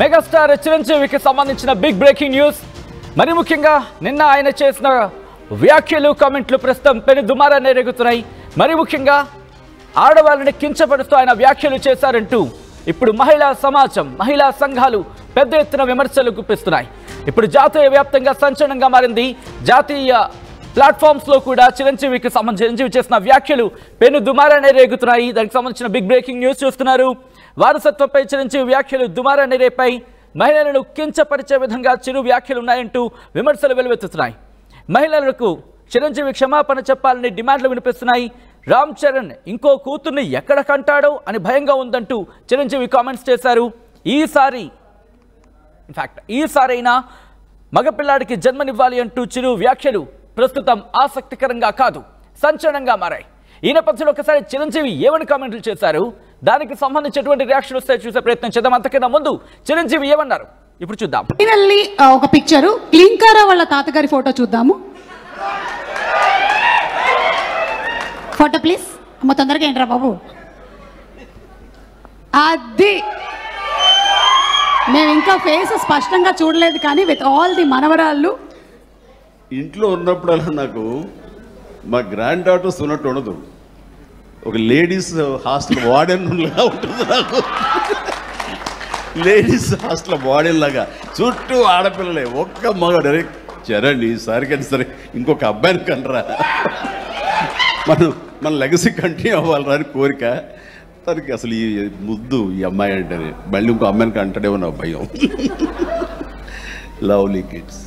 Megastar చిరంజీవికి సంబంధించిన big breaking news. మరి ముఖ్యంగా నిన్న ఆయన చేసిన వ్యాఖ్యలు కామెంట్లు ప్రస్తుతం పెను దుమారాన్ని రేగుతున్నాయి. మరి ముఖ్యంగా ఆడవాళ్ళని కించపరుస్తూ ఆయన వ్యాఖ్యలు చేశారంటూ ఇప్పుడు మహిళా సమాజం, మహిళా సంఘాలు పెద్ద ఎత్తున విమర్శలు గుప్పిస్తున్నాయి. ఇప్పుడు జాతీయ వ్యాప్తంగా సంచలనంగా మారింది. జాతీయ ప్లాట్ఫామ్స్ లో కూడా చిరంజీవికి సంబంధించి చేసిన వ్యాఖ్యలు పెను దుమారాన్ని రేగుతున్నాయి. దానికి సంబంధించిన బిగ్ బ్రేకింగ్ న్యూస్ చూస్తున్నారు. వారసత్వంపై చిరంజీవి వ్యాఖ్యలు దుమారాన్ని రేపాయి. మహిళలను కించపరిచే విధంగా చిరు వ్యాఖ్యలు ఉన్నాయంటూ విమర్శలు వెలువెత్తుతున్నాయి. మహిళలకు చిరంజీవి క్షమాపణ చెప్పాలని డిమాండ్లు వినిపిస్తున్నాయి. రామ్ చరణ్ ఇంకో కూతుర్ని ఎక్కడ కంటాడో అని భయంగా ఉందంటూ చిరంజీవి కామెంట్స్ చేశారు. ఈసారైనా మగపిల్లాడికి జన్మనివ్వాలి అంటూ చిరు వ్యాఖ్యలు ప్రస్తుతం ఆసక్తికరంగా కాదు, సంచలనంగా మారాయి. ఈ నేపథ్యంలో ఒకసారి చిరంజీవి ఏమని కామెంట్లు చేశారు, దానికి సంబంధించినటువంటి రియాక్షన్ వస్తే చూసే ప్రయత్నం చేద్దాం. అంతకన్నా ముందు చిరంజీవి ఏమన్నారు ఇప్పుడు చూద్దాం. ఫైనల్లీ ఒక పిక్చరు క్లింకారా వాళ్ళ తాతగారి ఫోటో చూద్దాము. Photo please. అమ్మ తొందరగా ఏంట్రా బాబు. అది మేము ఇంకా ఫేస్ స్పష్టంగా చూడలేదు, కానీ విత్ ఆల్ ది మనవరాళ్ళు ఇంట్లో ఉన్నప్పుడల్లా నాకు మా గ్రాండ్ డాటర్స్ ఉన్నట్టు ఉండదు. ఒక లేడీస్ హాస్టల్ వార్డెన్ లాగా ఉంటుంది నాకు. లేడీస్ హాస్టల్ వార్డెన్ లాగా చుట్టూ ఆడపిల్లలే, ఒక్క మగ డైరెక్ట్ చరణ్ ఈసారి కానీ సరే ఇంకొక అబ్బాయిని కనరా, మన లెగసీ కంటిన్యూ అవ్వాలరా అని కోరిక. తనకి అసలు ఈ ముద్దు ఈ అమ్మాయి అంటేనే మళ్ళీ ఇంకో అమ్మాయిని కంటాడేమో నా భయం. Lovely kids.